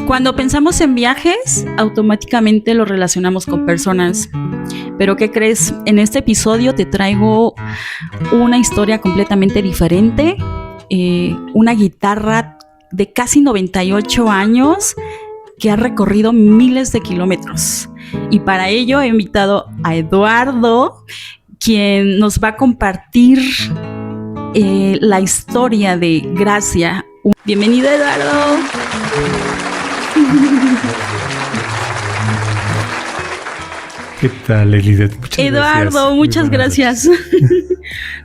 Cuando pensamos en viajes, automáticamente lo relacionamos con personas. Pero ¿qué crees? En este episodio te traigo una historia completamente diferente. Una guitarra de casi 98 años que ha recorrido miles de kilómetros. Y para ello he invitado a Eduardo, quien nos va a compartir la historia de Gracia. Bienvenido, Eduardo. ¿Qué tal, Elizabeth? Eduardo, muchas gracias.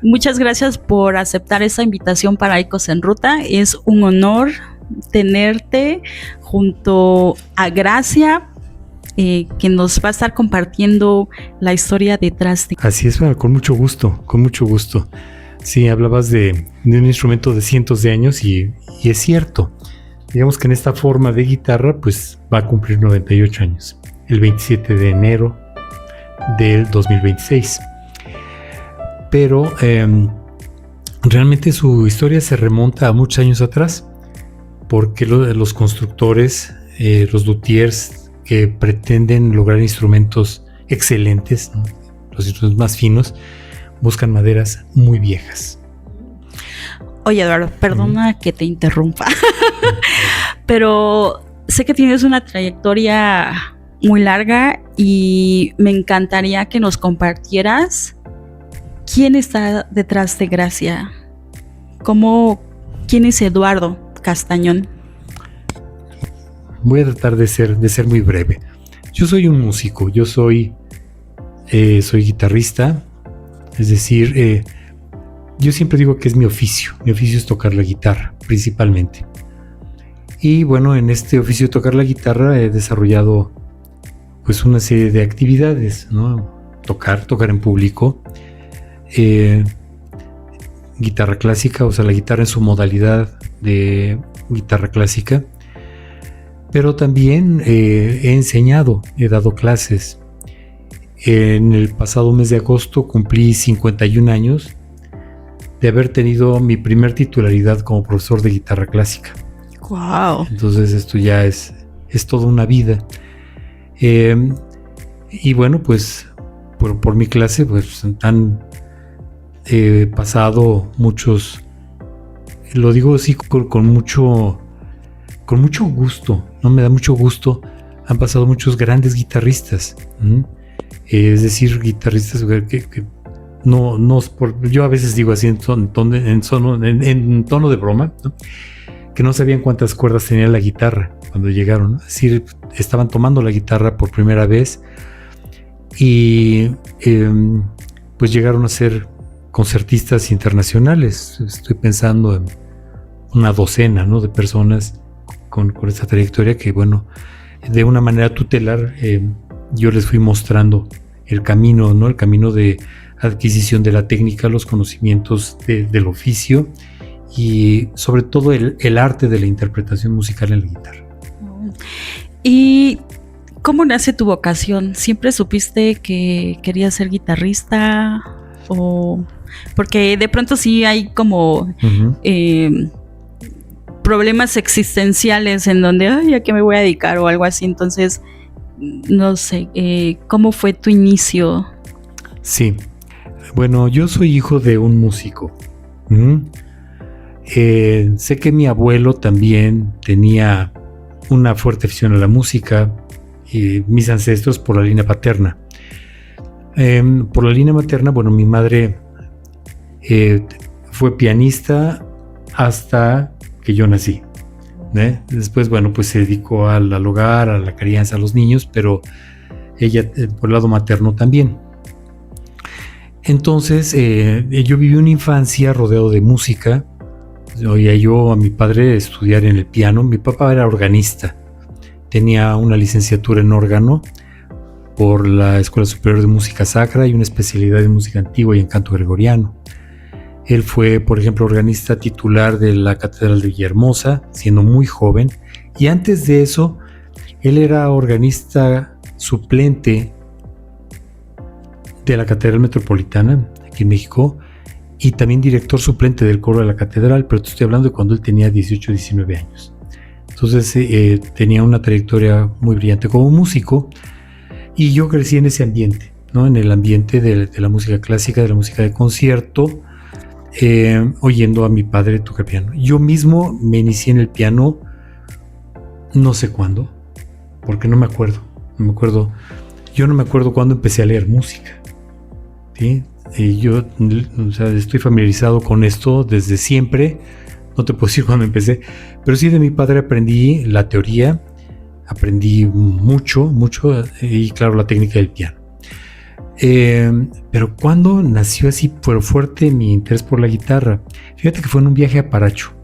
Muchas gracias por aceptar esta invitación para Ecos en Ruta. Es un honor tenerte junto a Gracia, que nos va a estar compartiendo la historia detrás de... Así es, bueno, con mucho gusto, con mucho gusto. Sí, hablabas de un instrumento de cientos de años y es cierto. Digamos que en esta forma de guitarra, pues va a cumplir 98 años, el 27 de enero del 2026. Pero realmente su historia se remonta a muchos años atrás, porque los constructores, los luthiers que pretenden lograr instrumentos excelentes, ¿no? Los instrumentos más finos, buscan maderas muy viejas. Oye, Eduardo, perdona que te interrumpa, pero sé que tienes una trayectoria muy larga y me encantaría que nos compartieras quién está detrás de Gracia. ¿Quién es Eduardo Castañón? Voy a tratar de ser muy breve. Yo soy un músico, yo soy guitarrista, es decir, yo siempre digo que es mi oficio es tocar la guitarra, principalmente. Y bueno, en este oficio de tocar la guitarra he desarrollado pues una serie de actividades, ¿no? Tocar en público, guitarra clásica, o sea, la guitarra en su modalidad de guitarra clásica, pero también he enseñado, he dado clases. En el pasado mes de agosto cumplí 51 años de haber tenido mi primer titularidad como profesor de guitarra clásica. ¡Wow! Entonces esto ya es toda una vida. Y bueno, pues por mi clase pues han pasado muchos, lo digo así con mucho gusto, ¿no? Me da mucho gusto, han pasado muchos grandes guitarristas, es decir, guitarristas que no yo a veces digo así en tono de broma, ¿no? Que no sabían cuántas cuerdas tenía la guitarra cuando llegaron, ¿no? Es decir, estaban tomando la guitarra por primera vez y pues llegaron a ser concertistas internacionales. Estoy pensando en una docena, ¿no? De personas con esta trayectoria que, bueno, de una manera tutelar yo les fui mostrando el camino, ¿no? El camino de adquisición de la técnica, los conocimientos del oficio y sobre todo el arte de la interpretación musical en la guitarra. ¿Y cómo nace tu vocación? ¿Siempre supiste que querías ser guitarrista? ¿O porque de pronto sí hay como problemas existenciales en donde, ay, ¿a qué me voy a dedicar? O algo así. Entonces, no sé, ¿cómo fue tu inicio? Sí, bueno, yo soy hijo de un músico. Sé que mi abuelo también tenía una fuerte afición a la música y mis ancestros por la línea paterna. Por la línea materna, bueno, mi madre fue pianista hasta que yo nací. Después, bueno, pues se dedicó al hogar, a la crianza, a los niños, pero ella por el lado materno también. Entonces, yo viví una infancia rodeado de música. Oía yo a mi padre estudiar en el piano. Mi papá era organista, tenía una licenciatura en órgano por la Escuela Superior de Música Sacra y una especialidad en música antigua y en canto gregoriano. Él fue, por ejemplo, organista titular de la Catedral de Villahermosa, siendo muy joven, y antes de eso, él era organista suplente de la Catedral Metropolitana, aquí en México, y también director suplente del coro de la catedral, pero te estoy hablando de cuando él tenía 18 o 19 años. Entonces tenía una trayectoria muy brillante como músico y yo crecí en ese ambiente, ¿no? En el ambiente de la música clásica, de la música de concierto, oyendo a mi padre tocar piano. Yo mismo me inicié en el piano no sé cuándo, porque no me acuerdo. Yo no me acuerdo cuándo empecé a leer música, ¿sí? Yo, o sea, estoy familiarizado con esto desde siempre. No te puedo decir cuándo empecé, pero sí de mi padre aprendí la teoría, aprendí mucho, y claro, la técnica del piano. Pero cuando nació así fuerte mi interés por la guitarra, fíjate que fue en un viaje a Paracho.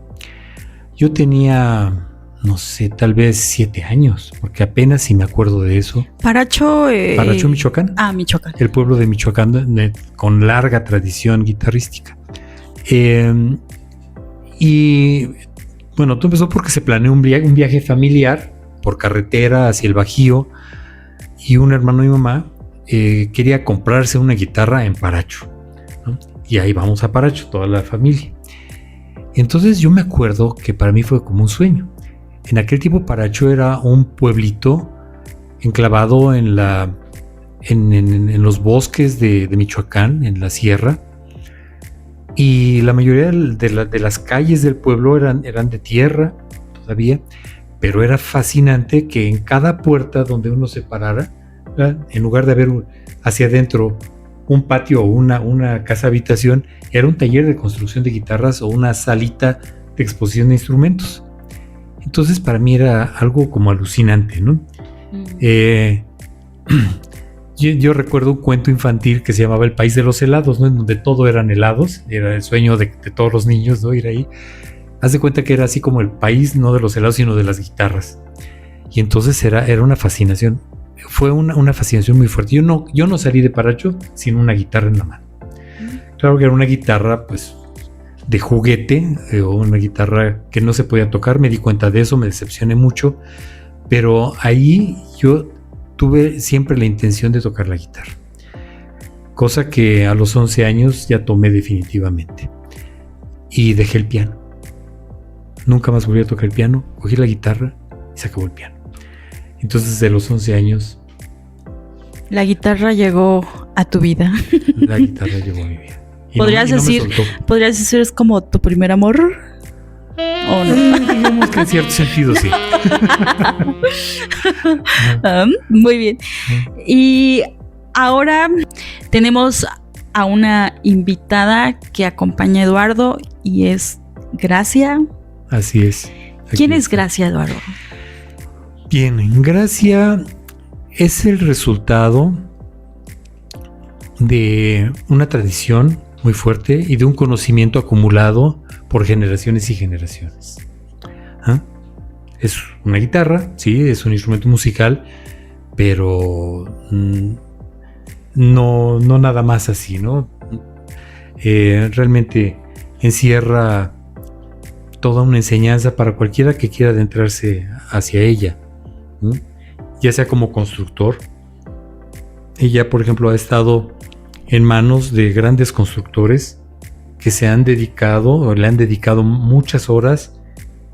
Yo tenía, no sé, tal vez 7 años, porque apenas si me acuerdo de eso. Paracho, Michoacán. Michoacán. El pueblo de Michoacán con larga tradición guitarrística. Y bueno, todo empezó porque se planeó un viaje familiar por carretera hacia el Bajío y un hermano de mi mamá quería comprarse una guitarra en Paracho, ¿no? Y ahí vamos a Paracho, toda la familia. Entonces yo me acuerdo que para mí fue como un sueño. En aquel tiempo Paracho era un pueblito enclavado en los bosques de Michoacán, en la sierra. Y la mayoría de las calles del pueblo eran de tierra todavía, pero era fascinante que en cada puerta donde uno se parara, ¿verdad?, en lugar de haber hacia adentro un patio o una casa habitación, era un taller de construcción de guitarras o una salita de exposición de instrumentos. Entonces para mí era algo como alucinante, ¿no? Yo recuerdo un cuento infantil que se llamaba El País de los Helados, ¿no? En donde todo eran helados, era el sueño de todos los niños, ¿no? Ir ahí. Haz de cuenta que era así como el país, no de los helados, sino de las guitarras. Y entonces era una fascinación. Fue una fascinación muy fuerte. Yo no salí de Paracho sin una guitarra en la mano. Claro que era una guitarra, pues, de juguete, o una guitarra que no se podía tocar. Me di cuenta de eso, me decepcioné mucho. Pero ahí yo tuve siempre la intención de tocar la guitarra, cosa que a los 11 años ya tomé definitivamente y dejé el piano. Nunca más volví a tocar el piano, cogí la guitarra y se acabó el piano. Entonces desde los 11 años la guitarra llegó a tu vida. La guitarra llegó a mi vida. ¿Podrías decir es como tu primer amor? ¿O no? Digamos que en cierto sentido sí. Muy bien. Y ahora tenemos a una invitada que acompaña a Eduardo y es Gracia. Así es. ¿Quién es Gracia, Eduardo? Bien, Gracia es el resultado de una tradición muy fuerte y de un conocimiento acumulado por generaciones y generaciones. Es una guitarra, sí, es un instrumento musical, pero no nada más así, ¿no? Realmente encierra toda una enseñanza para cualquiera que quiera adentrarse hacia ella, ¿no? Ya sea como constructor. Ella, por ejemplo, ha estado en manos de grandes constructores que se han dedicado o le han dedicado muchas horas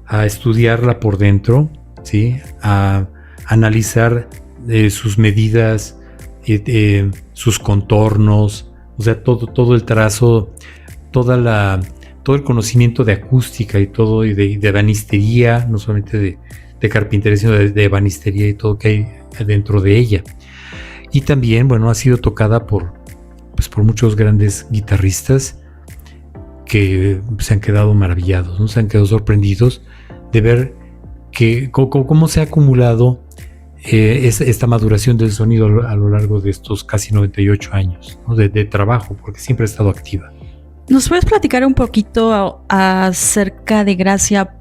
a estudiarla por dentro, ¿sí? A analizar sus medidas, sus contornos, o sea, todo el trazo, todo el conocimiento de acústica y todo, y de ebanistería, no solamente de carpintería, sino de ebanistería y todo que hay dentro de ella. Y también, bueno, ha sido tocada por muchos grandes guitarristas que se han quedado maravillados, ¿no? Se han quedado sorprendidos de ver cómo se ha acumulado esta maduración del sonido a lo largo de estos casi 98 años, ¿no? de trabajo, porque siempre ha estado activa. ¿Nos puedes platicar un poquito acerca de Gracia?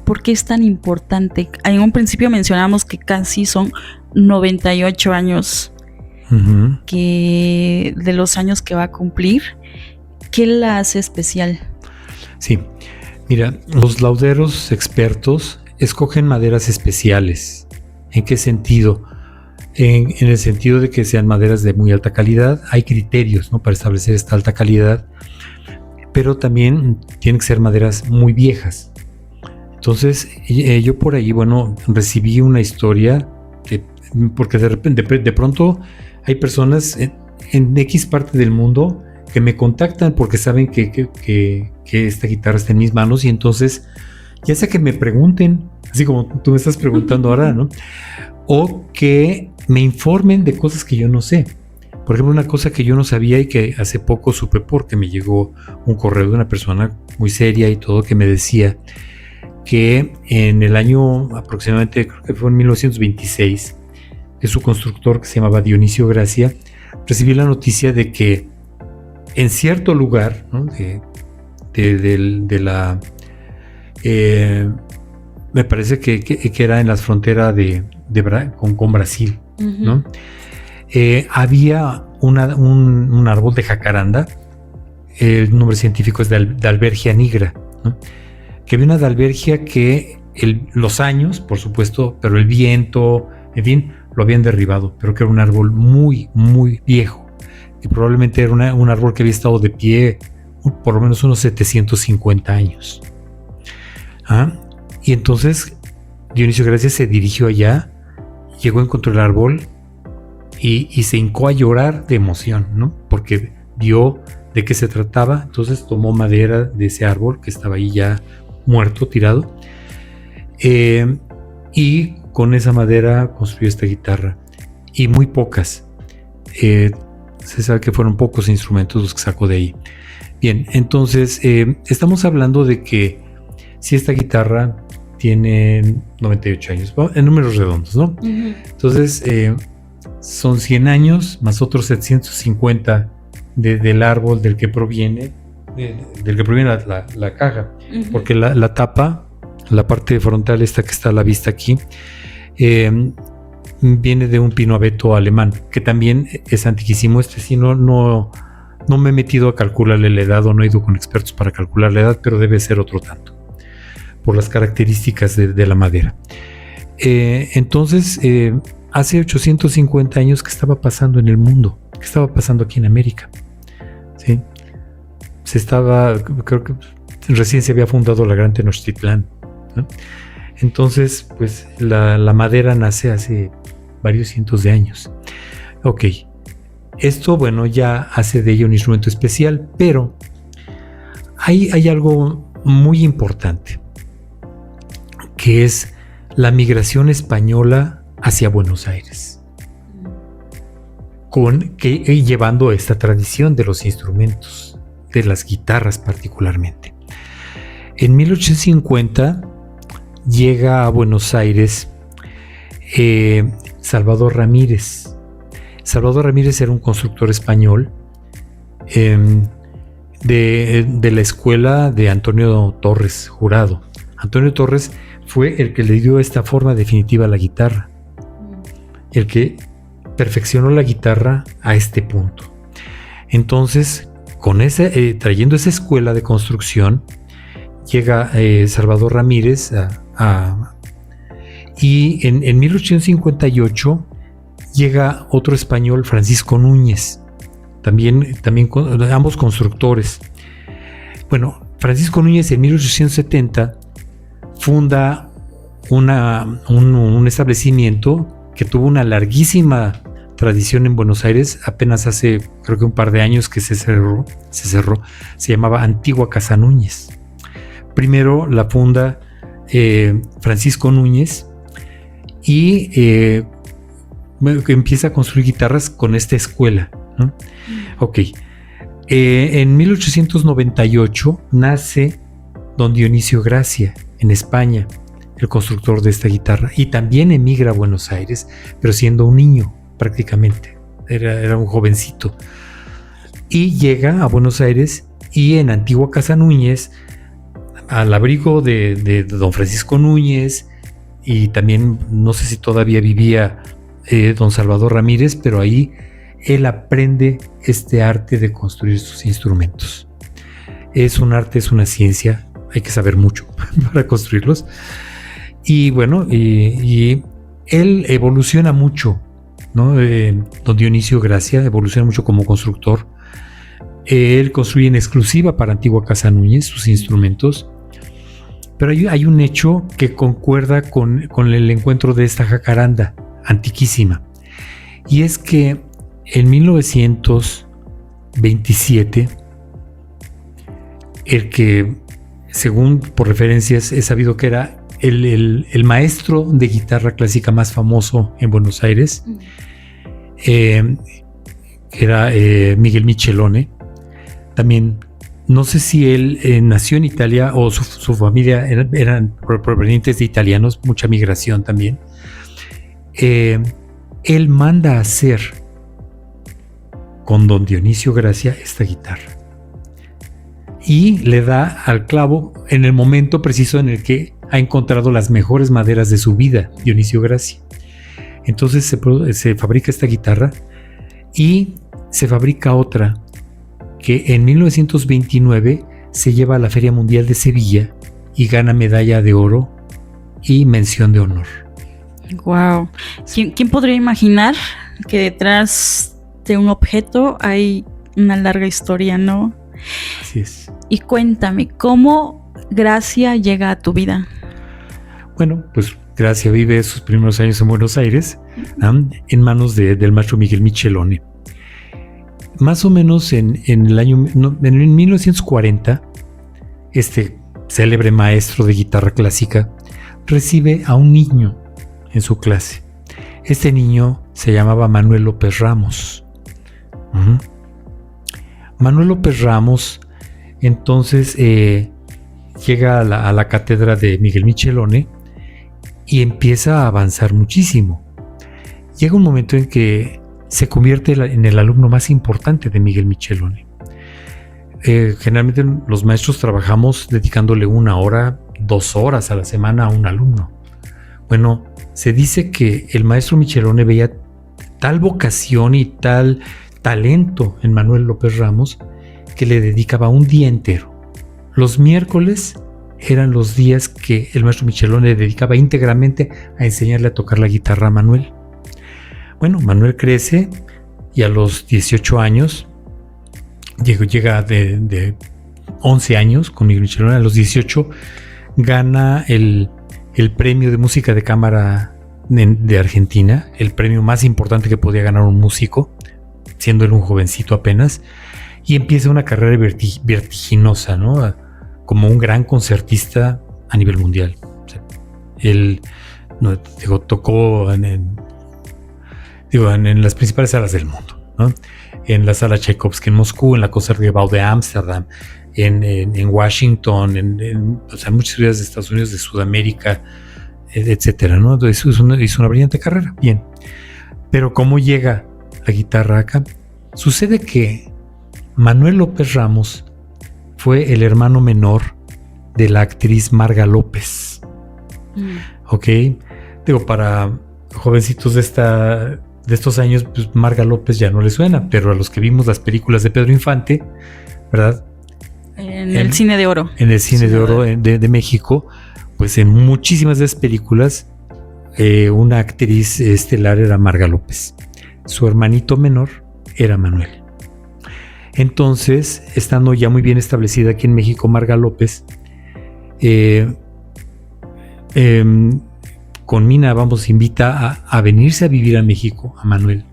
¿Por qué es tan importante? En un principio mencionamos que casi son 98 años que de los años que va a cumplir. ¿Qué la hace especial? Sí, mira, los lauderos expertos escogen maderas especiales. ¿En qué sentido? En el sentido de que sean maderas de muy alta calidad. Hay criterios, ¿no?, para establecer esta alta calidad, pero también tienen que ser maderas muy viejas. Entonces, yo por ahí, bueno, recibí una historia porque de pronto hay personas en X parte del mundo que me contactan porque saben que esta guitarra está en mis manos, y entonces ya sea que me pregunten, así como tú me estás preguntando ahora, ¿no? O que me informen de cosas que yo no sé. Por ejemplo, una cosa que yo no sabía y que hace poco supe porque me llegó un correo de una persona muy seria y todo, que me decía que en el año aproximadamente, creo que fue en 1926, que su constructor, que se llamaba Dionisio Gracia, recibió la noticia de que en cierto lugar, ¿no? Me parece que era en las fronteras con Brasil, ¿no? Había un árbol de jacaranda, el nombre científico es Dalbergia nigra, ¿no? Que había una dalbergia que los años, por supuesto, pero el viento, en fin, lo habían derribado, pero que era un árbol muy, muy viejo, que probablemente era un árbol que había estado de pie por lo menos unos 750 años. Y entonces Dionisio Gracia se dirigió allá, llegó, encontró el árbol y se hincó a llorar de emoción, ¿no? Porque vio de qué se trataba. Entonces tomó madera de ese árbol que estaba ahí ya muerto, tirado, y con esa madera construyó esta guitarra, y muy pocas. Se sabe que fueron pocos instrumentos los que sacó de ahí. Bien, entonces estamos hablando de que si esta guitarra tiene 98 años, en números redondos, ¿no? Uh-huh. Entonces son 100 años más otros 750 del árbol del que proviene la caja, uh-huh. Porque la tapa, la parte frontal esta que está a la vista aquí, viene de un pino abeto alemán, que también es antiquísimo. Sí, no me he metido a calcularle la edad, o no he ido con expertos para calcular la edad, pero debe ser otro tanto, por las características de la madera. Entonces, hace 850 años, ¿qué estaba pasando en el mundo? ¿Qué estaba pasando aquí en América? ¿Sí? Creo que recién se había fundado la Gran Tenochtitlán, ¿no? Entonces, pues la madera nace hace varios cientos de años. Ok, esto, bueno, ya hace de ella un instrumento especial, pero hay algo muy importante, que es la migración española hacia Buenos Aires, llevando esta tradición de los instrumentos, de las guitarras particularmente. En 1850 llega a Buenos Aires Salvador Ramírez. Salvador Ramírez era un constructor español de la escuela de Antonio Torres Jurado. Antonio Torres fue el que le dio esta forma definitiva a la guitarra, el que perfeccionó la guitarra a este punto. Entonces, trayendo esa escuela de construcción, llega Salvador Ramírez y en 1858 llega otro español, Francisco Núñez, también ambos constructores. Bueno, Francisco Núñez en 1870 funda un establecimiento que tuvo una larguísima tradición en Buenos Aires. Apenas hace, creo que un par de años que se cerró, se llamaba Antigua Casa Núñez. Primero la funda Francisco Núñez y empieza a construir guitarras con esta escuela, ¿no? Ok. En 1898 nace don Dionisio Gracia en España, el constructor de esta guitarra, y también emigra a Buenos Aires, pero siendo un niño prácticamente, era un jovencito, y llega a Buenos Aires, y en Antigua Casa Núñez, al abrigo de don Francisco Núñez, y también no sé si todavía vivía don Salvador Ramírez, pero ahí él aprende este arte de construir sus instrumentos. Es un arte, es una ciencia, hay que saber mucho para construirlos. Y bueno, y él evoluciona mucho, ¿no? Don Dionisio Gracia evoluciona mucho como constructor. Él construye en exclusiva para Antigua Casa Núñez sus instrumentos. Pero hay un hecho que concuerda con el encuentro de esta jacaranda antiquísima. Y es que en 1927, el que, según por referencias, he sabido que era el maestro de guitarra clásica más famoso en Buenos Aires, era Miguel Michelone. También, no sé si él nació en Italia o su familia eran provenientes de italianos, mucha migración también. Él manda a hacer con don Dionisio Gracia esta guitarra y le da al clavo en el momento preciso en el que ha encontrado las mejores maderas de su vida, Dionisio Gracia. Entonces se fabrica esta guitarra y se fabrica otra que en 1929 se lleva a la Feria Mundial de Sevilla y gana medalla de oro y mención de honor. Wow. ¿Quién podría imaginar que detrás de un objeto hay una larga historia, no? Así es. Y cuéntame, ¿cómo Gracia llega a tu vida? Bueno, pues Gracia vive sus primeros años en Buenos Aires, en manos del maestro Miguel Michelone. Más o menos en 1940, este célebre maestro de guitarra clásica recibe a un niño en su clase. Este niño se llamaba Manuel López Ramos. Manuel López Ramos entonces llega a la cátedra de Miguel Michelone y empieza a avanzar muchísimo. Llega un momento en que se convierte en el alumno más importante de Miguel Michelone. Generalmente los maestros trabajamos dedicándole 1 hora, 2 horas a la semana a un alumno. Bueno, se dice que el maestro Michelone veía tal vocación y tal talento en Manuel López Ramos que le dedicaba un día entero. Los miércoles eran los días que el maestro Michelone le dedicaba íntegramente a enseñarle a tocar la guitarra a Manuel. Bueno, Manuel crece y a los 18 años, llega de 11 años con Miguel Michelone, a los 18 gana el premio de música de cámara de Argentina, el premio más importante que podía ganar un músico, siendo él un jovencito apenas, y empieza una carrera vertiginosa, ¿no? Como un gran concertista a nivel mundial. O sea, él tocó en las principales salas del mundo, ¿no? En la sala Tchaikovsky en Moscú, en la Concertgebouw de Ámsterdam, en Washington, o sea, muchas ciudades de Estados Unidos, de Sudamérica, etcétera, ¿no? Entonces hizo una brillante carrera, bien. Pero ¿cómo llega la guitarra acá? Sucede que Manuel López Ramos fue el hermano menor de la actriz Marga López. ¿Ok? Para jovencitos de estos años, pues Marga López ya no le suena, pero a los que vimos las películas de Pedro Infante, ¿verdad? En el Cine de Oro. En el Cine de Oro de México, pues en muchísimas de esas películas, una actriz estelar era Marga López. Su hermanito menor era Manuel. Entonces, estando ya muy bien establecida aquí en México, Marga López, con Mina, invita a venirse a vivir a México, a Manuel,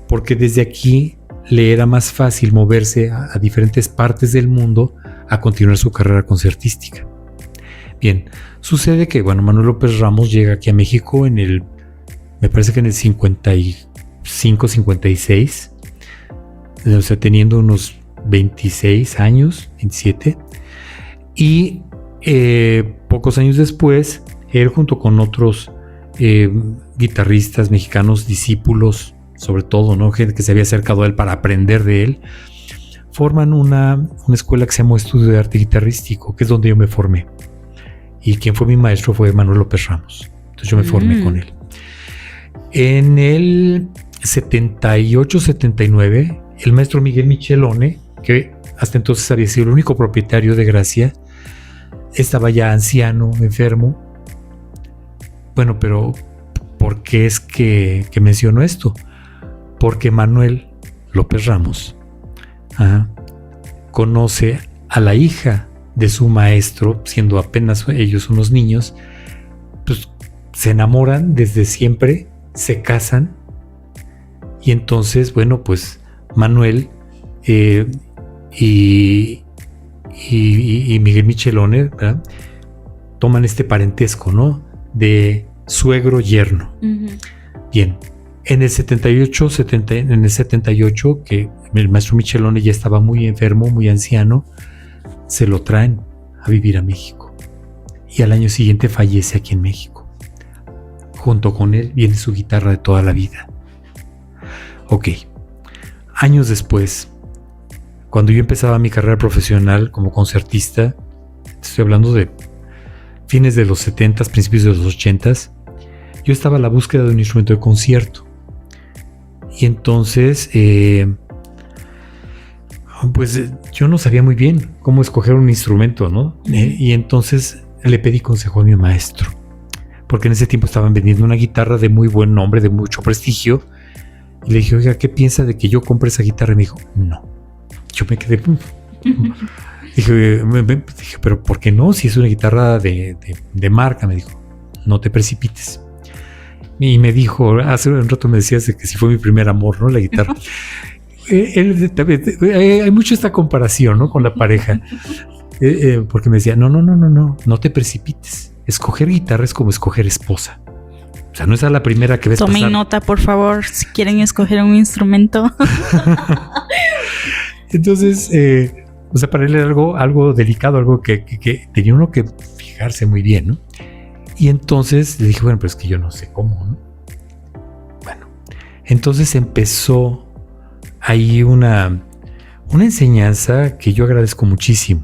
porque desde aquí le era más fácil moverse a diferentes partes del mundo a continuar su carrera concertística. Bien, sucede que, Manuel López Ramos llega aquí a México me parece que en el 55, 56, o sea, teniendo unos 26 años, 27, y pocos años después, él junto con otros guitarristas mexicanos, discípulos, sobre todo, ¿no? Gente que se había acercado a él para aprender de él, forman una escuela que se llamó Estudio de Arte Guitarrístico, que es donde yo me formé. Y quien fue mi maestro fue Manuel López Ramos. Entonces yo me formé con él. En el 78, 79, el maestro Miguel Michelone, que hasta entonces había sido el único propietario de Gracia, estaba ya anciano, enfermo. Bueno, pero ¿por qué es que menciono esto? Porque Manuel López Ramos conoce a la hija de su maestro, siendo apenas ellos unos niños, pues se enamoran desde siempre, se casan, y entonces, bueno, pues Manuel y Miguel Michelone, ¿verdad?, toman este parentesco, ¿no?, de suegro-yerno. Uh-huh. Bien, en el 78, que el maestro Michelone ya estaba muy enfermo, muy anciano, se lo traen a vivir a México. Y al año siguiente fallece aquí en México. Junto con él viene su guitarra de toda la vida. Ok, años después, cuando yo empezaba mi carrera profesional como concertista, estoy hablando de fines de los 70s, principios de los 80s, yo estaba a la búsqueda de un instrumento de concierto. Y entonces, pues yo no sabía muy bien cómo escoger un instrumento, ¿no? Y entonces le pedí consejo a mi maestro, porque en ese tiempo estaban vendiendo una guitarra de muy buen nombre, de mucho prestigio. Y le dije, oiga, ¿qué piensa de que yo compre esa guitarra? Y me dijo, no. Yo me quedé... Dije, pero ¿por qué no? Si es una guitarra de marca, me dijo, no te precipites. Y me dijo, hace un rato me decías de que si fue mi primer amor, ¿no?, la guitarra. Hay mucho esta comparación, ¿no?, con la pareja. Porque me decía, no te precipites. Escoger guitarra es como escoger esposa. O sea, no es a la primera que ves pasar. Tomen nota, por favor, si quieren escoger un instrumento. Entonces, o sea, para él era algo delicado, algo que tenía uno que fijarse muy bien, ¿no? Y entonces le dije, bueno, pero es que yo no sé cómo, ¿no? Bueno, entonces empezó ahí una enseñanza que yo agradezco muchísimo.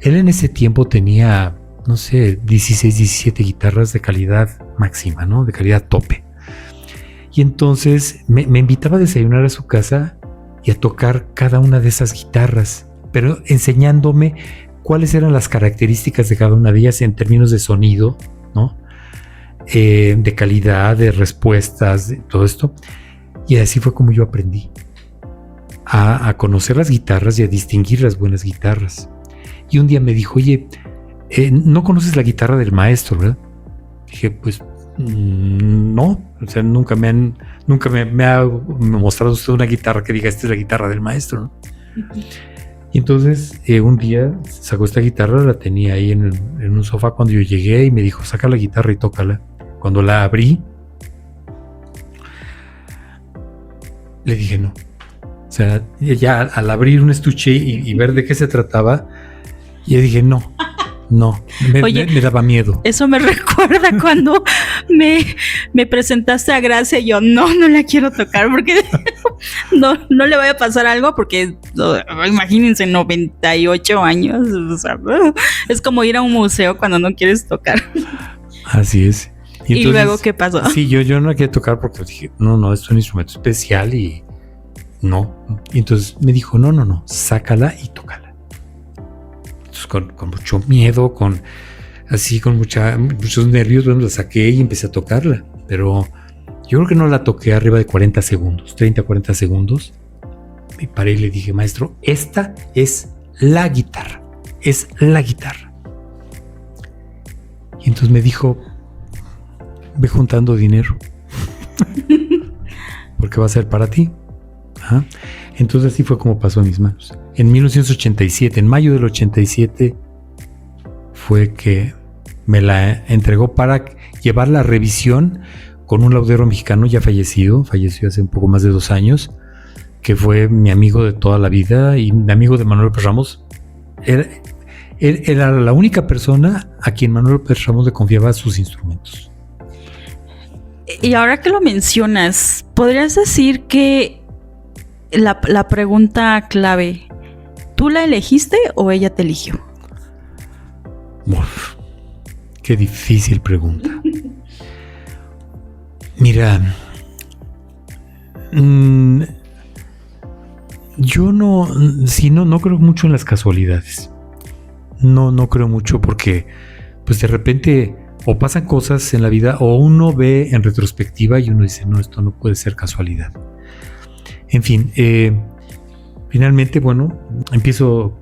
Él en ese tiempo tenía, no sé, 16, 17 guitarras de calidad máxima, ¿no? De calidad tope. Y entonces me invitaba a desayunar a su casa y a tocar cada una de esas guitarras, pero enseñándome cuáles eran las características de cada una de ellas en términos de sonido, ¿no? De calidad, de respuestas, de todo esto. Y así fue como yo aprendí a conocer las guitarras y a distinguir las buenas guitarras. Y un día me dijo, oye, ¿no conoces la guitarra del maestro, verdad? Dije, pues no, o sea, nunca me ha mostrado usted una guitarra que diga, esta es la guitarra del maestro, ¿no? Uh-huh. Y entonces un día sacó esta guitarra, la tenía ahí en un sofá cuando yo llegué y me dijo, saca la guitarra y tócala. Cuando la abrí, le dije no. O sea, ya al abrir un estuche y ver de qué se trataba, yo dije no, me daba miedo. Eso me recuerda cuando me presentaste a Gracia y yo no la quiero tocar porque no le vaya a pasar algo porque imagínense 98 años, o sea, es como ir a un museo cuando no quieres tocar. Así es. Y entonces, luego, ¿qué pasó? Sí, yo no la quería tocar porque dije, no, es un instrumento especial y no. Y entonces me dijo, no, sácala y tócala. Entonces con mucho miedo, con muchos nervios, bueno, la saqué y empecé a tocarla. Pero yo creo que no la toqué arriba de 40 segundos, 30, 40 segundos. Me paré y le dije, maestro, esta es la guitarra. Es la guitarra. Y entonces me dijo, ve juntando dinero. Porque va a ser para ti. ¿Ah? Entonces así fue como pasó a mis manos. En 1987, en mayo del 87, fue que me la entregó para llevar la revisión con un laudero mexicano ya falleció hace un poco más de 2 años, que fue mi amigo de toda la vida y mi amigo de Manuel López Ramos. Era la única persona a quien Manuel López Ramos le confiaba sus instrumentos. Y ahora que lo mencionas, ¿podrías decir que la pregunta clave, ¿tú la elegiste o ella te eligió? Uf, qué difícil pregunta. Mira, yo no creo mucho en las casualidades. No creo mucho porque pues de repente o pasan cosas en la vida o uno ve en retrospectiva y uno dice, no, esto no puede ser casualidad. En fin, finalmente, bueno, empiezo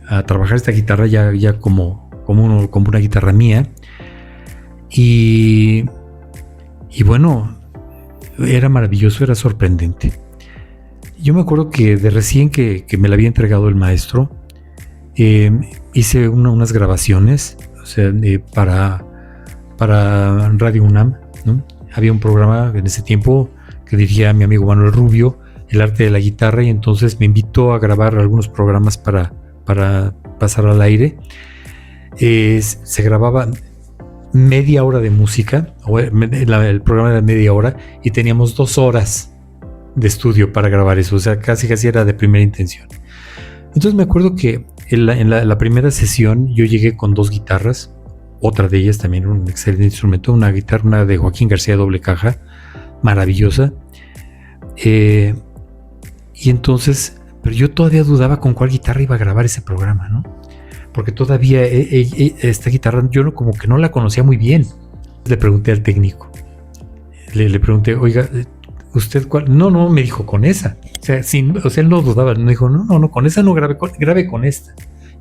a trabajar esta guitarra ya como una guitarra mía. Y bueno, era maravilloso, era sorprendente. Yo me acuerdo que de recién que me la había entregado el maestro, hice unas grabaciones, o sea, para Radio UNAM, ¿no? Había un programa en ese tiempo que dirigía mi amigo Manuel Rubio, El arte de la guitarra, y entonces me invitó a grabar algunos programas para pasar al aire. Se grababa media hora de música, el programa era media hora, y teníamos 2 horas de estudio para grabar eso, o sea, casi era de primera intención. Entonces me acuerdo que en la primera sesión yo llegué con 2 guitarras, otra de ellas también un excelente instrumento, una guitarra, una de Joaquín García doble caja, maravillosa, y entonces, pero yo todavía dudaba con cuál guitarra iba a grabar ese programa, ¿no? Porque todavía esta guitarra yo como que no la conocía muy bien. Le pregunté al técnico, le pregunté, oiga, ¿usted cuál? No, me dijo, con esa. O sea, él no dudaba, me dijo, no, con esa no grabé con esta.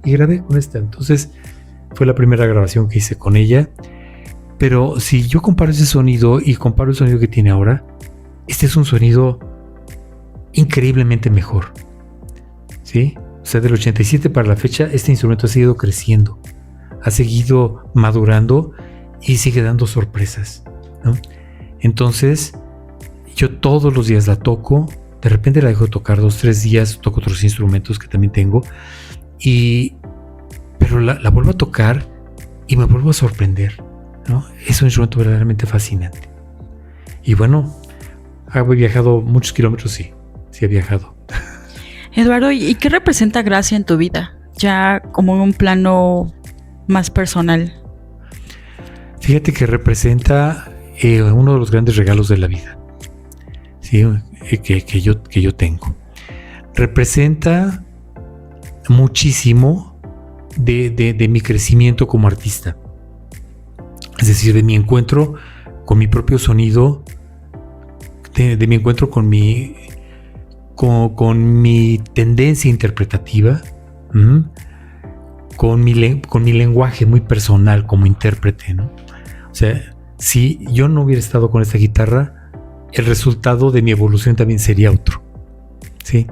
Y grabé con esta. Entonces fue la primera grabación que hice con ella. Pero si yo comparo ese sonido y comparo el sonido que tiene ahora, este es un sonido increíblemente mejor, ¿sí? O sea, del 87 para la fecha, este instrumento ha seguido creciendo, ha seguido madurando y sigue dando sorpresas, ¿no? Entonces, yo todos los días la toco, de repente la dejo tocar 2-3 días, toco otros instrumentos que también tengo, pero la vuelvo a tocar y me vuelvo a sorprender, ¿no? Es un instrumento verdaderamente fascinante. Y bueno, he viajado muchos kilómetros, sí he viajado. Eduardo, ¿y qué representa Gracia en tu vida? Ya como en un plano más personal. Fíjate que representa uno de los grandes regalos de la vida, ¿sí? que yo tengo. Representa muchísimo de mi crecimiento como artista. Es decir, de mi encuentro con mi propio sonido, de mi encuentro con mi tendencia interpretativa, con mi lenguaje muy personal como intérprete, ¿no? O sea, si yo no hubiera estado con esta guitarra, el resultado de mi evolución también sería otro, ¿sí?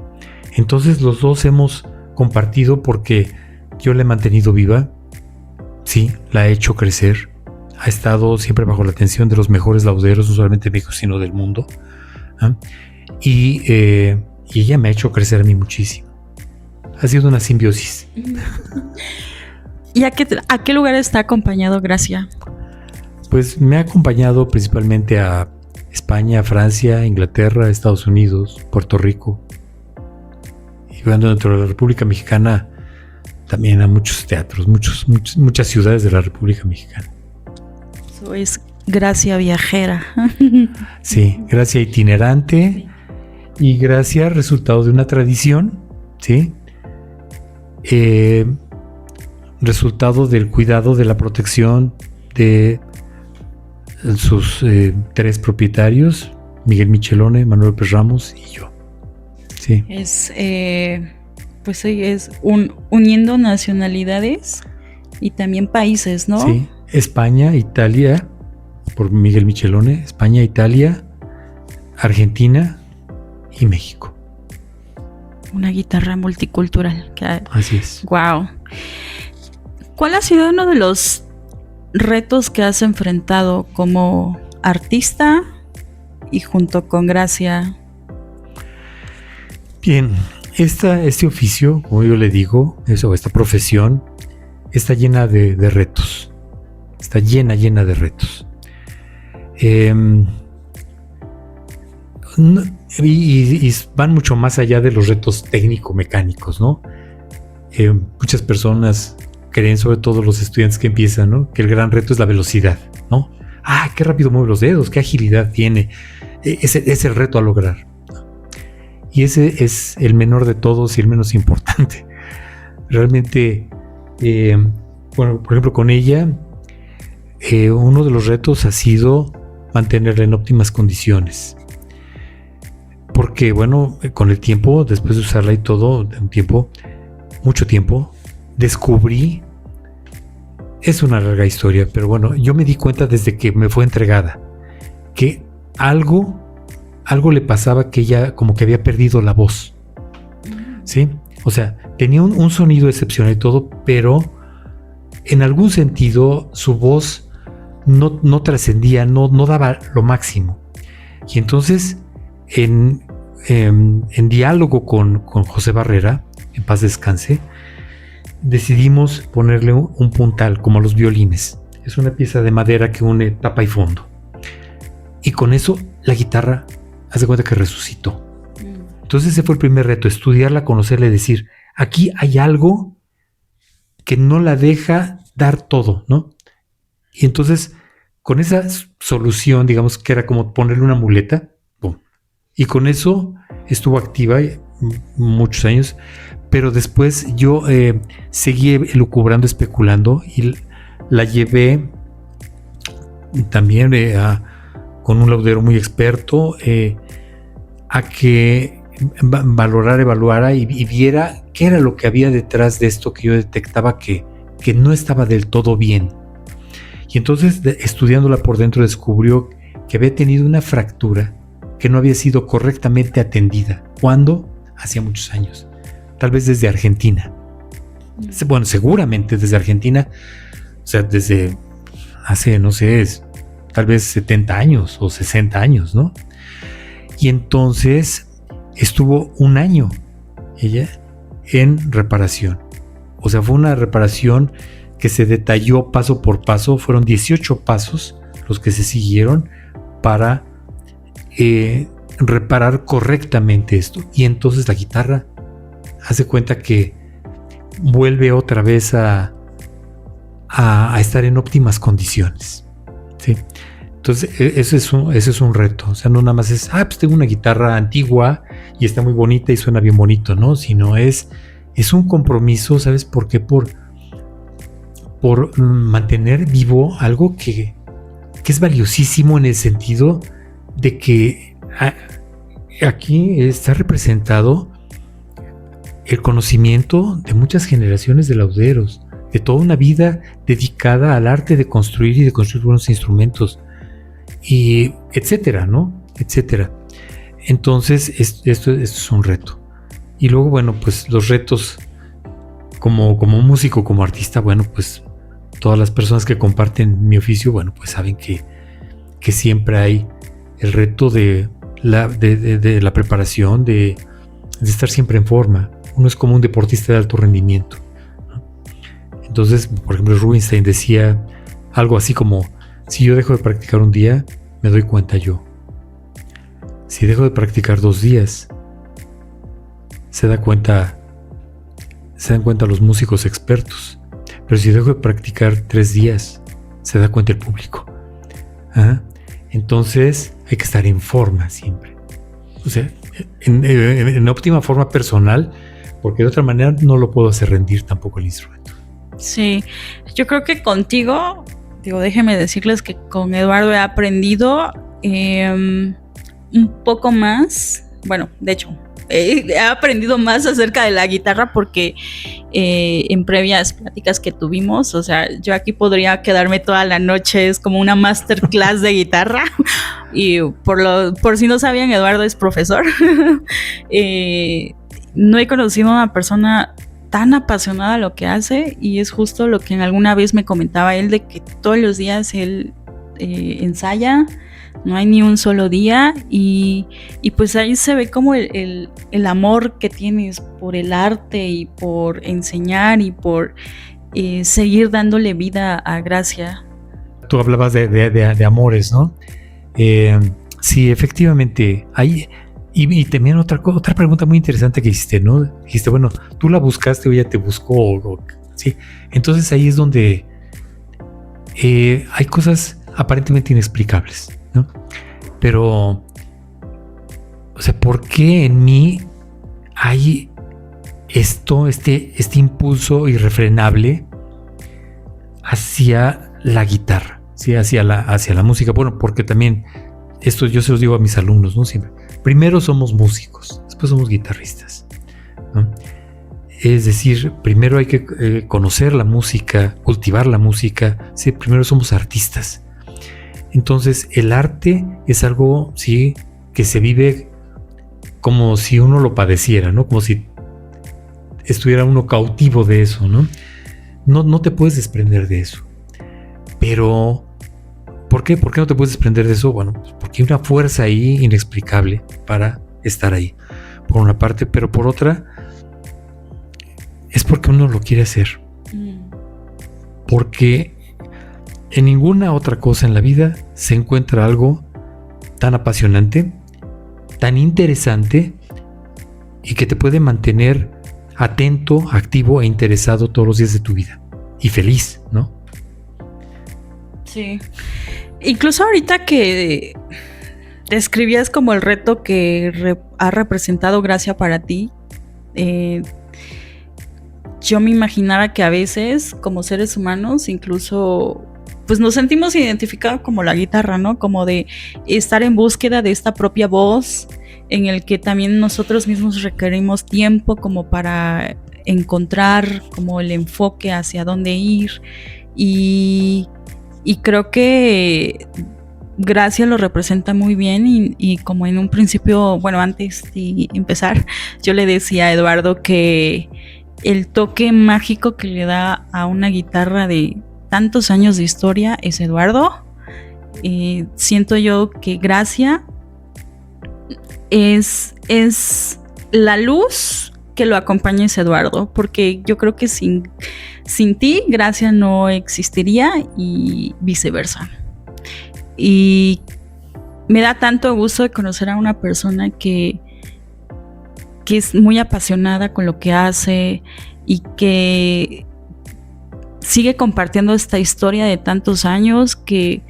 Entonces los dos hemos compartido, porque yo la he mantenido viva, sí, la he hecho crecer, ha estado siempre bajo la atención de los mejores lauderos, no solamente de México, sino del mundo, ¿eh? Y ella me ha hecho crecer a mí muchísimo. Ha sido una simbiosis. ¿Y a qué lugar está acompañado Gracia? Pues me ha acompañado principalmente a España, Francia, Inglaterra, Estados Unidos, Puerto Rico. Y bueno, dentro de la República Mexicana también a muchos teatros, muchas ciudades de la República Mexicana. Eso es Gracia viajera. Sí, Gracia itinerante. Y Gracia, resultado de una tradición, ¿sí? Resultado del cuidado, de la protección de sus 3 propietarios, Miguel Michelone, Manuel López Ramos y yo. Sí. Es uniendo nacionalidades y también países, ¿no? Sí, España, Italia, por Miguel Michelone, España, Italia, Argentina y México. Una guitarra multicultural. Así es. Wow. ¿Cuál ha sido uno de los retos que has enfrentado como artista y junto con Gracia? Bien, este oficio, como yo le digo, esta profesión, está llena de retos. Está llena de retos. Y van mucho más allá de los retos técnico-mecánicos, ¿no? Muchas personas creen, sobre todo los estudiantes que empiezan, ¿no?, que el gran reto es la velocidad, ¿no? Qué rápido mueve los dedos, qué agilidad tiene. Es el reto a lograr. Y ese es el menor de todos y el menos importante. Realmente, bueno, por ejemplo, con ella, uno de los retos ha sido mantenerla en óptimas condiciones. Porque, bueno, con el tiempo, después de usarla y todo, mucho tiempo, descubrí, es una larga historia, pero bueno, yo me di cuenta desde que me fue entregada que algo le pasaba, que ella como que había perdido la voz, ¿sí? O sea, tenía un sonido excepcional y todo, pero en algún sentido su voz no trascendía, no daba lo máximo. Y entonces, en diálogo con José Barrera, en paz descanse, decidimos ponerle un puntal, como a los violines. Es una pieza de madera que une tapa y fondo. Y con eso la guitarra, haz de cuenta que resucitó. Entonces ese fue el primer reto, estudiarla, conocerla y decir, aquí hay algo que no la deja dar todo, ¿no? Y entonces, con esa solución, digamos que era como ponerle una muleta, ¡pum! Y con eso estuvo activa muchos años, pero después yo seguí elucubrando, especulando, y la llevé también con un laudero muy experto a que valorara, evaluara y viera qué era lo que había detrás de esto que yo detectaba que no estaba del todo bien. Y entonces, estudiándola por dentro, descubrió que había tenido una fractura que no había sido correctamente atendida. ¿Cuándo? Hacía muchos años. Tal vez desde Argentina. Bueno, seguramente desde Argentina. O sea, desde hace, no sé, tal vez 70 años o 60 años, ¿no? Y entonces estuvo un año ella en reparación. O sea, fue una reparación que se detalló paso por paso. Fueron 18 pasos los que se siguieron para reparar correctamente esto. Y entonces la guitarra hace cuenta que vuelve otra vez a estar en óptimas condiciones, ¿sí? Entonces ese es un reto. O sea, no nada más es, pues tengo una guitarra antigua y está muy bonita y suena bien bonito, ¿no? Sino es un compromiso, ¿sabes por qué? Por mantener vivo algo que es valiosísimo, en el sentido de que aquí está representado el conocimiento de muchas generaciones de lauderos, de toda una vida dedicada al arte de construir y de construir buenos instrumentos, y etcétera, ¿no? Etcétera. Entonces, esto es un reto. Y luego, bueno, pues los retos como músico, como artista, bueno, pues todas las personas que comparten mi oficio, bueno, pues saben que siempre hay el reto de la preparación, de estar siempre en forma. Uno es como un deportista de alto rendimiento, ¿no? Entonces, por ejemplo, Rubinstein decía algo así como: si yo dejo de practicar un día, me doy cuenta yo. Si dejo de practicar 2 días, se dan cuenta los músicos expertos. Pero si dejo de practicar 3 días, se da cuenta el público. Entonces hay que estar en forma siempre. O sea, en óptima forma personal, porque de otra manera no lo puedo hacer rendir tampoco el instrumento. Sí, yo creo que contigo, déjenme decirles que con Eduardo he aprendido un poco más. Bueno, de hecho, he aprendido más acerca de la guitarra porque en previas pláticas que tuvimos, o sea, yo aquí podría quedarme toda la noche, es como una masterclass de guitarra. Y por si no sabían, Eduardo es profesor. No he conocido a una persona tan apasionada a lo que hace, y es justo lo que alguna vez me comentaba él, de que todos los días él ensaya, no hay ni un solo día, y pues ahí se ve como el amor que tienes por el arte y por enseñar y por seguir dándole vida a Gracia. Tú hablabas de amores, ¿no? Sí, efectivamente, hay. Y también otra pregunta muy interesante que hiciste, ¿no? Dijiste, bueno, tú la buscaste o ella te buscó, ¿sí? Entonces ahí es donde hay cosas aparentemente inexplicables, ¿no? Pero, o sea, ¿por qué en mí hay este impulso irrefrenable hacia la guitarra, ¿sí? Hacia la música? Bueno, porque también esto yo se los digo a mis alumnos, ¿no? Siempre. Primero somos músicos, después somos guitarristas, ¿no? Es decir, primero hay que conocer la música, cultivar la música. Sí, primero somos artistas. Entonces, el arte es algo, sí, que se vive como si uno lo padeciera, ¿no? Como si estuviera uno cautivo de eso, ¿no? No te puedes desprender de eso. Pero, ¿por qué? ¿Por qué no te puedes desprender de eso? Bueno, pues porque hay una fuerza ahí inexplicable para estar ahí, por una parte, pero por otra, es porque uno lo quiere hacer. Porque en ninguna otra cosa en la vida se encuentra algo tan apasionante, tan interesante y que te puede mantener atento, activo e interesado todos los días de tu vida. Y feliz, ¿no? Sí. Incluso ahorita que describías como el reto que ha representado Gracia para ti, yo me imaginaba que a veces, como seres humanos, incluso pues nos sentimos identificados como la guitarra, ¿no? Como de estar en búsqueda de esta propia voz, en el que también nosotros mismos requerimos tiempo como para encontrar como el enfoque hacia dónde ir. Y creo que Gracia lo representa muy bien y como en un principio, bueno, antes de empezar, yo le decía a Eduardo que el toque mágico que le da a una guitarra de tantos años de historia es Eduardo. Siento yo que Gracia es la luz que lo acompaña es Eduardo, porque yo creo que sin ti Gracia no existiría y viceversa. Y me da tanto gusto de conocer a una persona que es muy apasionada con lo que hace y que sigue compartiendo esta historia de tantos años, que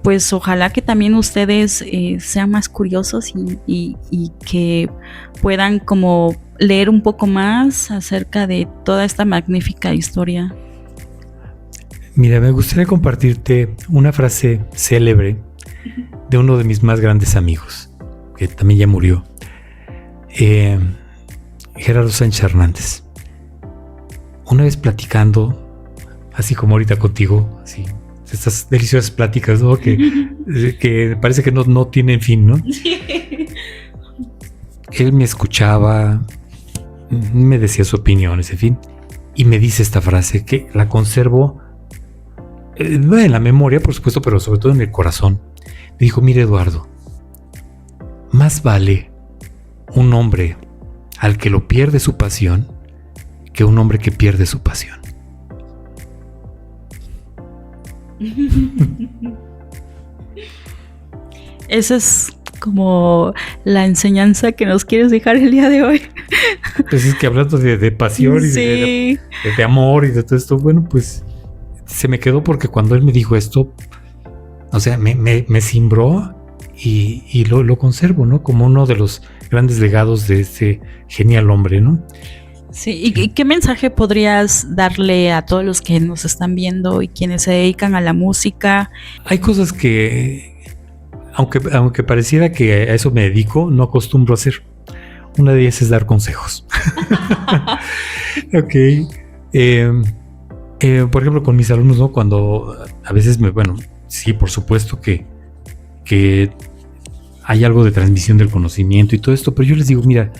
pues ojalá que también ustedes sean más curiosos y que puedan como leer un poco más acerca de toda esta magnífica historia. Mira, me gustaría compartirte una frase célebre de uno de mis más grandes amigos, que también ya murió, Gerardo Sánchez Hernández. Una vez platicando, así como ahorita contigo, así, estas deliciosas pláticas, ¿no? Que parece que no tienen fin, ¿no? Sí. Él me escuchaba, me decía sus opiniones, en fin, y me dice esta frase que la conservo en la memoria, por supuesto, pero sobre todo en el corazón. Me dijo: mire, Eduardo, más vale un hombre al que lo pierde su pasión que un hombre que pierde su pasión. Esa es como la enseñanza que nos quieres dejar el día de hoy. Pues es que hablando de pasión y sí, de amor y de todo esto, bueno, pues se me quedó porque cuando él me dijo esto, o sea, me cimbró y lo conservo, ¿no? Como uno de los grandes legados de este genial hombre, ¿no? Sí, ¿y qué mensaje podrías darle a todos los que nos están viendo y quienes se dedican a la música? Hay cosas que, aunque pareciera que a eso me dedico, no acostumbro a hacer. Una de ellas es dar consejos. Ok. Por ejemplo, con mis alumnos, ¿no? Cuando a veces sí, por supuesto que hay algo de transmisión del conocimiento y todo esto, pero yo les digo, mira,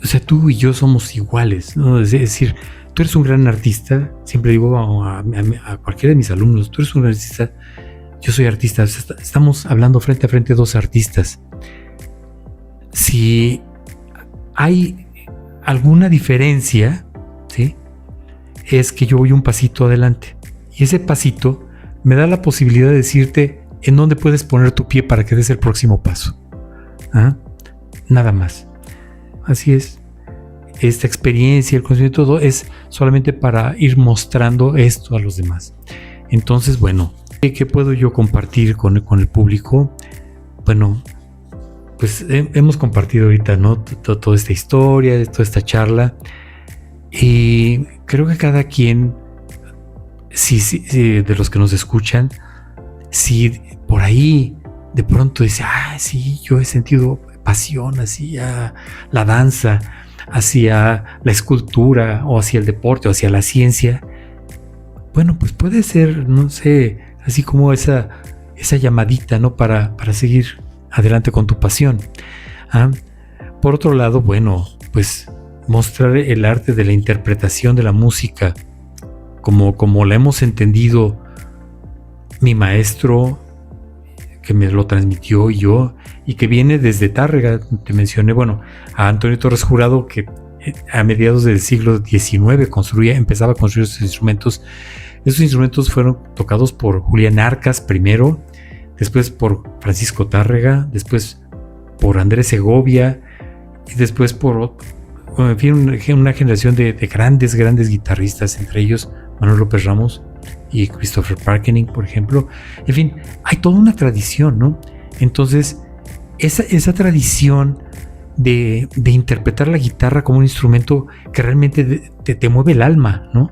o sea, tú y yo somos iguales, ¿no? Es decir, tú eres un gran artista. Siempre digo a cualquiera de mis alumnos, tú eres un artista, yo soy artista. Estamos hablando frente a frente dos artistas. Si hay alguna diferencia, ¿sí?, es que yo voy un pasito adelante. Y ese pasito me da la posibilidad de decirte en dónde puedes poner tu pie para que des el próximo paso. ¿Ah? Nada más. Así es. Esta experiencia, el conocimiento, todo es solamente para ir mostrando esto a los demás. Entonces, bueno, ¿qué puedo yo compartir con el público? Bueno, pues hemos compartido ahorita, ¿no? Toda esta historia, toda esta charla. Y creo que cada quien, si de los que nos escuchan, si por ahí de pronto dice, sí, yo he sentido pasión así a la danza, hacia la escultura o hacia el deporte o hacia la ciencia, bueno, pues puede ser, no sé, así como esa llamadita, ¿no? Para seguir adelante con tu pasión. Por otro lado, bueno, pues mostrar el arte de la interpretación de la música como la hemos entendido mi maestro, que me lo transmitió y que viene desde Tárrega. Te mencioné, bueno, a Antonio Torres Jurado, que a mediados del siglo XIX empezaba a construir esos instrumentos. Esos instrumentos fueron tocados por Julián Arcas primero, después por Francisco Tárrega, después por Andrés Segovia y después por, en fin, una generación de grandes guitarristas, entre ellos Manuel López Ramos y Christopher Parkening, por ejemplo. En fin, hay toda una tradición, ¿no? Entonces, esa tradición de interpretar la guitarra como un instrumento que realmente te mueve el alma, ¿no?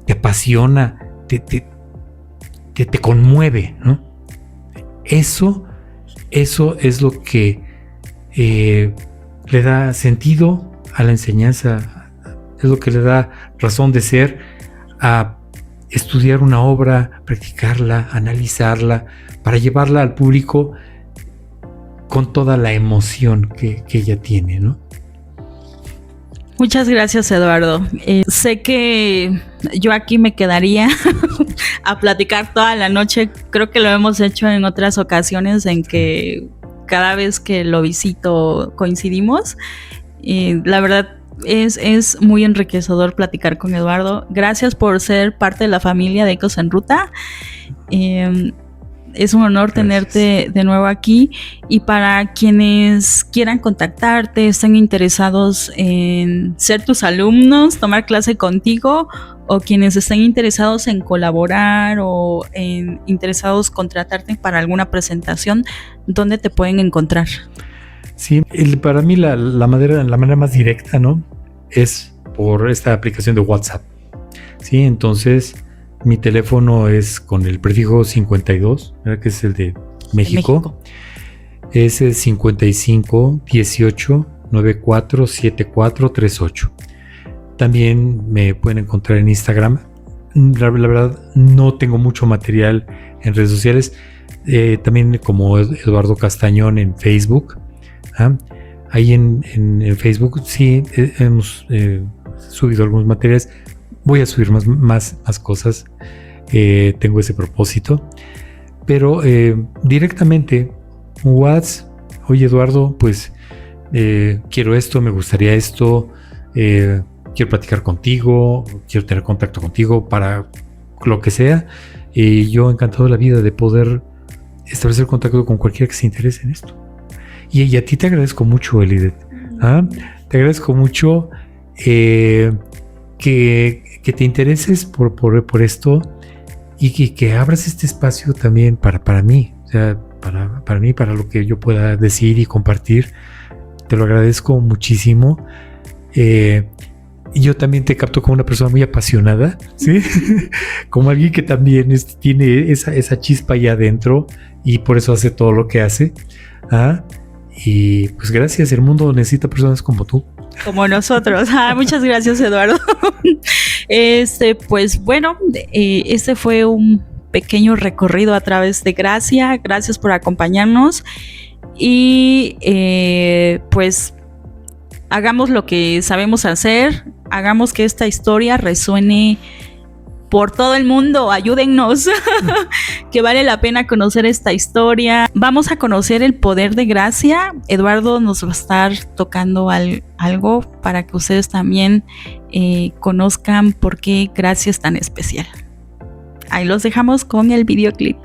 Te apasiona, te conmueve, ¿no? Eso es lo que le da sentido a la enseñanza, es lo que le da razón de ser a estudiar una obra, practicarla, analizarla, para llevarla al público con toda la emoción que ella tiene, ¿no? Muchas gracias, Eduardo. Sé que yo aquí me quedaría a platicar toda la noche. Creo que lo hemos hecho en otras ocasiones en que cada vez que lo visito coincidimos. La verdad es muy enriquecedor platicar con Eduardo. Gracias por ser parte de la familia de Ecos en Ruta. Es un honor tenerte de nuevo aquí, y para quienes quieran contactarte, están interesados en ser tus alumnos, tomar clase contigo, o quienes estén interesados en colaborar o interesados contratarte para alguna presentación, ¿dónde te pueden encontrar? Sí, para mí la manera más directa, ¿no? Es por esta aplicación de WhatsApp. Sí, entonces mi teléfono es con el prefijo 52, ¿verdad? Que es el de México. Es el 55 18 94 74 38. También me pueden encontrar en Instagram. La verdad, no tengo mucho material en redes sociales. También como Eduardo Castañón en Facebook. Ahí en Facebook sí hemos subido algunos materiales. Voy a subir más cosas. Tengo ese propósito. Pero directamente, WhatsApp, oye Eduardo, pues quiero esto, me gustaría esto, quiero platicar contigo, quiero tener contacto contigo para lo que sea. Yo encantado de la vida de poder establecer contacto con cualquiera que se interese en esto. Y a ti te agradezco mucho, Elidet. Te agradezco mucho que te intereses por esto, y que abras este espacio también para mí, o sea, para mí, para lo que yo pueda decir y compartir. Te lo agradezco muchísimo. Y yo también te capto como una persona muy apasionada, ¿sí? Como alguien que también tiene esa chispa allá adentro, y por eso hace todo lo que hace. Y pues gracias, el mundo necesita personas como tú. Como nosotros. Muchas gracias, Eduardo. Pues bueno, este fue un pequeño recorrido a través de Gracia. Gracias por acompañarnos. Y pues hagamos lo que sabemos hacer. Hagamos que esta historia resuene por todo el mundo. Ayúdennos, que vale la pena conocer esta historia. Vamos a conocer el poder de Gracia. Eduardo nos va a estar tocando algo para que ustedes también conozcan por qué Gracia es tan especial. Ahí los dejamos con el videoclip.